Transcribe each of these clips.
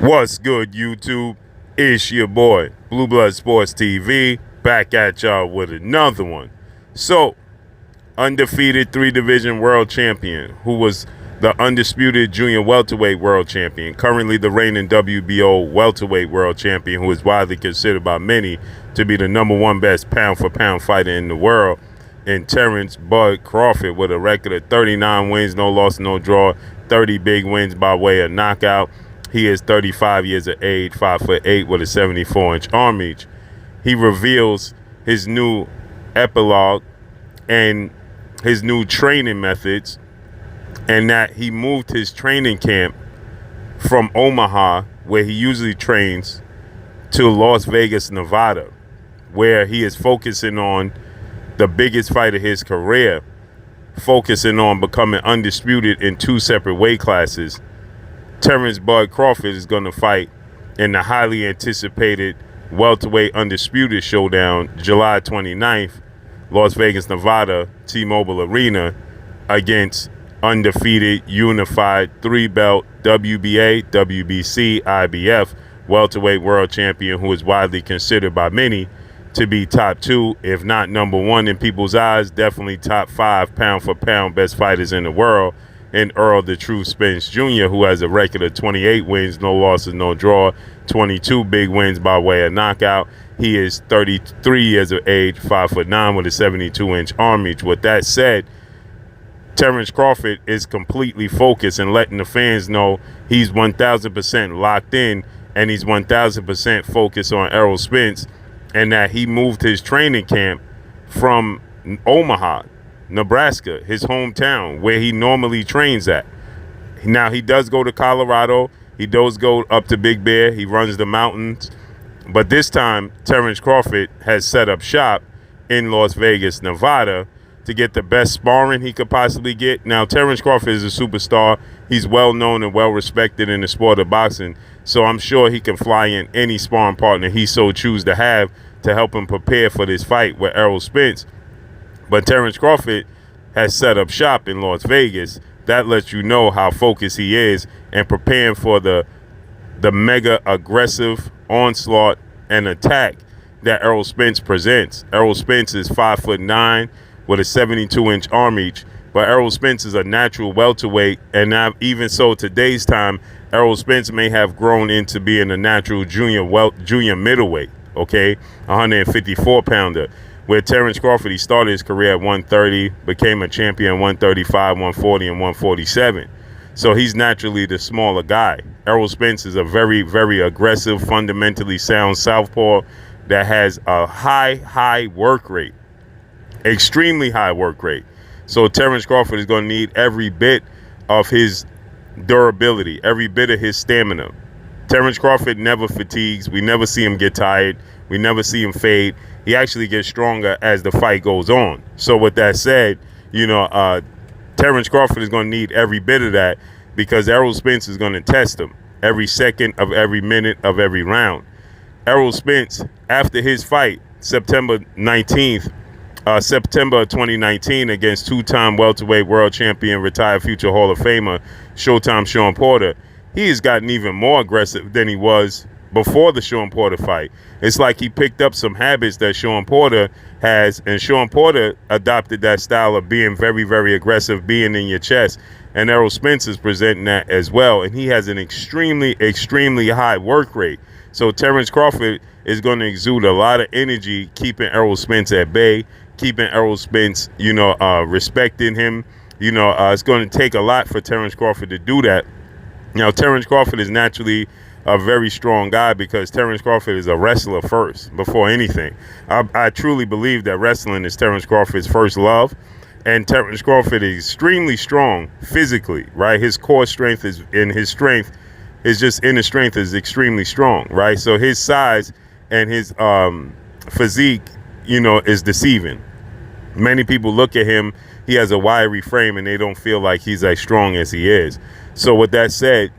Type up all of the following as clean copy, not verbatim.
What's good, YouTube? It's your boy, Blue Blood Sports TV, back at y'all with another one. So, undefeated 3-division world champion, who was the undisputed junior welterweight world champion, currently the reigning WBO welterweight world champion, who is widely considered by many to be the #1 best pound-for-pound fighter in the world, and Terence Bud Crawford with a record of 39 wins, no loss, no draw, 30 big wins by way of knockout. He is 35 years of age, 5'8", with a 74-inch arm reach. He reveals his new epilogue and his new training methods, and that he moved his training camp from Omaha, where he usually trains, to Las Vegas, Nevada, where he is focusing on the biggest fight of his career, focusing on becoming undisputed in 2 separate weight classes. Terence Bud Crawford is going to fight in the highly anticipated welterweight undisputed showdown July 29th, Las Vegas, Nevada, T-Mobile Arena, against undefeated, unified 3-belt WBA, WBC, IBF welterweight world champion, who is widely considered by many to be top 2, if not #1 in people's eyes, definitely top 5 pound-for-pound best fighters in the world, and Errol the True Spence Jr., who has a record of 28 wins, no losses, no draw, 22 big wins by way of knockout. He is 33 years of age, 5'9", with a 72-inch arm reach. With that said, Terence Crawford is completely focused and letting the fans know he's 1,000% locked in, and he's 1,000% focused on Errol Spence, and that he moved his training camp from Omaha, Nebraska, his hometown, where he normally trains at. Now, he does go to Colorado. He does go up to Big Bear. He runs the mountains. But this time, Terence Crawford has set up shop in Las Vegas, Nevada, to get the best sparring he could possibly get. Now, Terence Crawford is a superstar. He's well-known and well-respected in the sport of boxing. So I'm sure he can fly in any sparring partner he so choose to have to help him prepare for this fight with Errol Spence. But Terence Crawford has set up shop in Las Vegas. That lets you know how focused he is and preparing for the mega aggressive onslaught and attack that Errol Spence presents. Errol Spence is 5'9", with a 72-inch arm reach, but Errol Spence is a natural welterweight, and now, even so, today's time, Errol Spence may have grown into being a natural junior middleweight, okay, 154-pounder. Where Terence Crawford, he started his career at 130, became a champion at 135, 140, and 147. So he's naturally the smaller guy. Errol Spence is a very, very aggressive, fundamentally sound southpaw that has a high work rate, extremely high work rate. So Terence Crawford is going to need every bit of his durability, every bit of his stamina. Terence Crawford never fatigues. We never see him get tired. We never see him fade. He actually gets stronger as the fight goes on. So with that said, Terence Crawford is going to need every bit of that, because Errol Spence is going to test him every second of every minute of every round. Errol Spence, after his fight, September 2019, against 2-time welterweight world champion, retired future Hall of Famer, Showtime Sean Porter, he has gotten even more aggressive than he was before the Sean Porter fight. It's like he picked up some habits that Sean Porter has, and Sean Porter adopted that style of being very, very aggressive, being in your chest, and Errol Spence is presenting that as well, and he has an extremely, extremely high work rate. So Terence Crawford is going to exude a lot of energy, keeping Errol Spence at bay, keeping Errol Spence, respecting him. It's going to take a lot for Terence Crawford to do that. Now, Terence Crawford is naturally a very strong guy, because Terence Crawford is a wrestler first, before anything. I truly believe that wrestling is Terence Crawford's first love, and Terence Crawford is extremely strong physically, right? His core strength is inner strength is extremely strong, right? So his size and his physique, is deceiving. Many people look at him, he has a wiry frame, and they don't feel like he's as strong as he is. So with that said,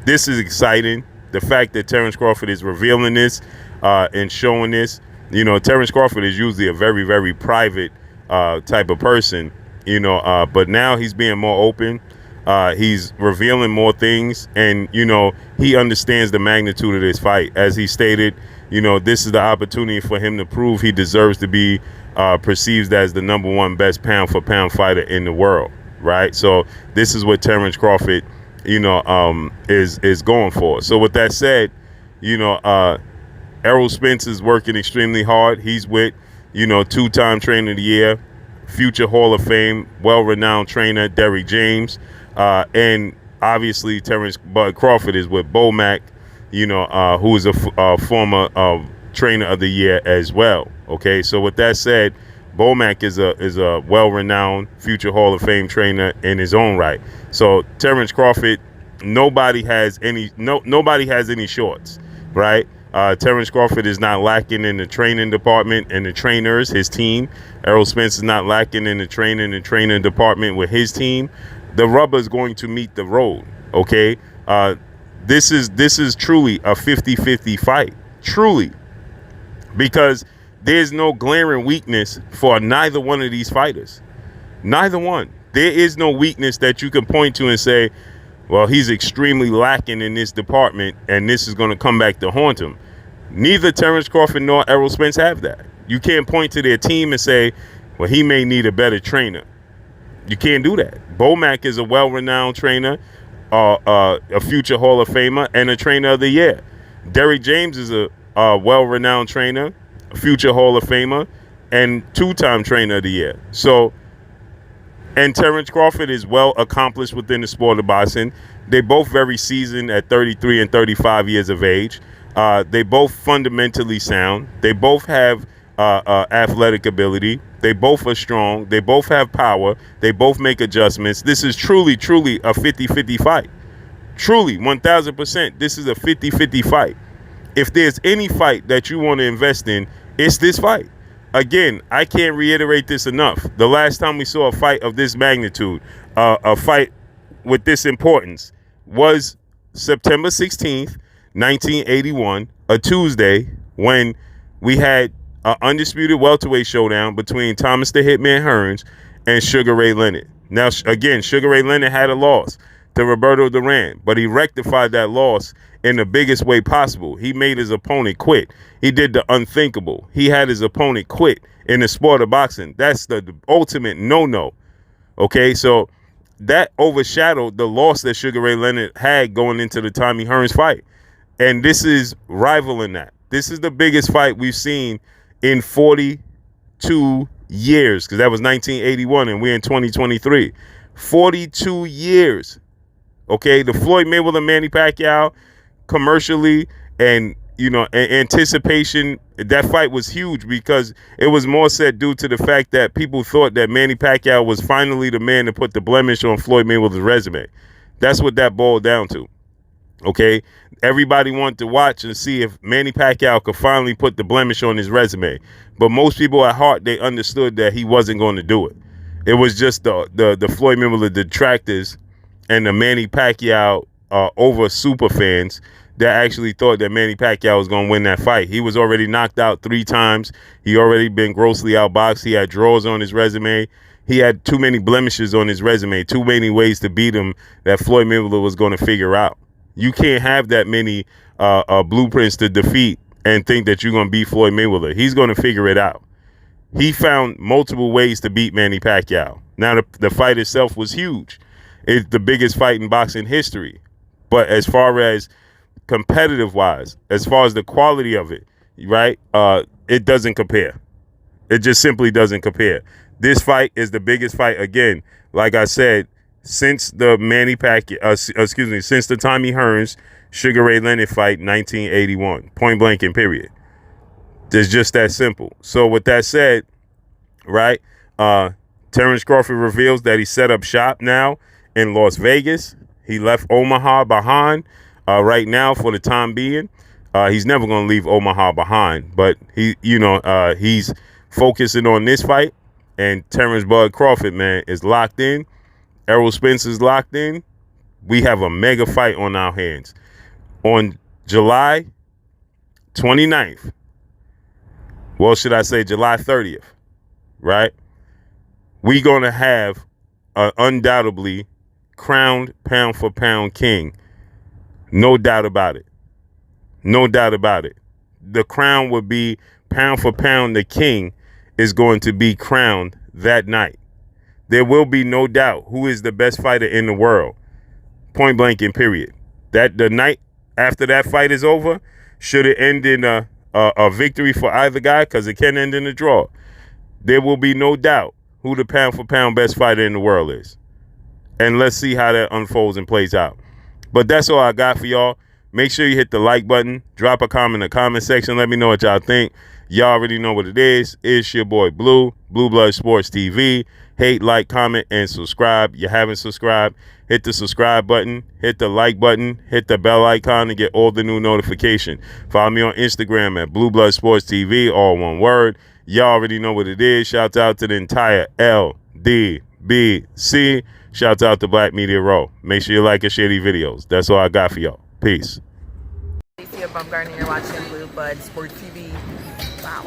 this is exciting. The fact that Terence Crawford is revealing this and showing this. Terence Crawford is usually a very, very private type of person, but now he's being more open. He's revealing more things, and he understands the magnitude of this fight. As he stated, this is the opportunity for him to prove he deserves to be perceived as the number one best pound for pound fighter in the world, right? So this is what Terence Crawford, is going for. So with that said, Errol Spence is working extremely hard. He's with, two-time trainer of the year, future Hall of Fame, well-renowned trainer Derrick James, and obviously Terence Bud Crawford is with Bomac, who is a former trainer of the year as well. Okay, so with that said, Bomac is a well-renowned future Hall of Fame trainer in his own right. So Terence Crawford, nobody has any shorts, right? Terence Crawford is not lacking in the training department and the trainers, his team. Errol Spence is not lacking in the training and training department with his team. The rubber is going to meet the road, okay? This is truly a 50-50 fight, truly, because there's no glaring weakness for neither one of these fighters. Neither one. There is no weakness that you can point to and say, well, he's extremely lacking in this department, and this is going to come back to haunt him. Neither Terence Crawford nor Errol Spence have that. You can't point to their team and say, well, he may need a better trainer. You can't do that. Bomac is a well-renowned trainer, a future Hall of Famer, and a trainer of the year. Derrick James is a well-renowned trainer, a future Hall of Famer, and two-time trainer of the year. So, and Terence Crawford is well accomplished within the sport of boxing. They both very seasoned at 33 and 35 years of age. They both fundamentally sound. They both have athletic ability. They both are strong. They both have power. They both make adjustments. This is truly a 50-50 fight. Truly, 1,000%. This is a 50-50 fight. If there's any fight that you want to invest in, it's this fight. Again, I can't reiterate this enough. The last time we saw a fight of this magnitude, a fight with this importance, was September 16th, 1981, a Tuesday, when we had an undisputed welterweight showdown between Thomas the Hitman Hearns and Sugar Ray Leonard. Now, again, Sugar Ray Leonard had a loss to Roberto Duran, but he rectified that loss in the biggest way possible. He made his opponent quit. He did the unthinkable. He had his opponent quit in the sport of boxing. That's the ultimate no-no. Okay, so that overshadowed the loss that Sugar Ray Leonard had going into the Tommy Hearns fight. And this is rivaling that. This is the biggest fight we've seen in 42 years, because that was 1981 and we're in 2023. 42 years. Okay, the Floyd Mayweather Manny Pacquiao, commercially and anticipation, that fight was huge because it was more said due to the fact that people thought that Manny Pacquiao was finally the man to put the blemish on Floyd Mayweather's resume. That's what that boiled down to. Okay, everybody wanted to watch and see if Manny Pacquiao could finally put the blemish on his resume, but most people at heart, they understood that he wasn't going to do it. It was just the Floyd Mayweather detractors and the Manny Pacquiao over super fans that actually thought that Manny Pacquiao was going to win that fight. He was already knocked out 3 times. He already been grossly outboxed. He had draws on his resume. He had too many blemishes on his resume, too many ways to beat him that Floyd Mayweather was going to figure out. You can't have that many blueprints to defeat and think that you're going to beat Floyd Mayweather. He's going to figure it out. He found multiple ways to beat Manny Pacquiao. Now, the fight itself was huge. It's the biggest fight in boxing history. But as far as competitive-wise, as far as the quality of it, right, it doesn't compare. It just simply doesn't compare. This fight is the biggest fight, again, like I said, since the Manny Pacquiao, since the Tommy Hearns, Sugar Ray Leonard fight, 1981, point blank and period. It's just that simple. So with that said, right, Terence Crawford reveals that he set up shop now in Las Vegas. He left Omaha behind right now for the time being. He's never going to leave Omaha behind, but he's focusing on this fight. And Terence Bud Crawford, man, is locked in. Errol Spence is locked in. We have a mega fight on our hands. On July 29th, well, should I say July 30th, right? We're going to have an undoubtedly crowned pound for pound king. No doubt about it. No doubt about it. The crown would be pound for pound. The king is going to be crowned that night. There will be no doubt who is the best fighter in the world. Point blank and period. That the night after that fight is over, should it end in a victory for either guy, because it can end in a draw, there will be no doubt who the pound for pound best fighter in the world is. And let's see how that unfolds and plays out. But that's all I got for y'all. Make sure you hit the like button. Drop a comment in the comment section. Let me know what y'all think. Y'all already know what it is. It's your boy Blue Blood Sports TV. Hate, like, comment, and subscribe. You haven't subscribed, hit the subscribe button, hit the like button, hit the bell icon to get all the new notification. Follow me on Instagram at Blue Blood Sports TV, all one word. Y'all already know what it is. Shout out to the entire LDBC. Shout out to Black Media Row. Make sure you like and share these videos. That's all I got for y'all. Peace. You're watching Blue Blood Sports TV. Wow.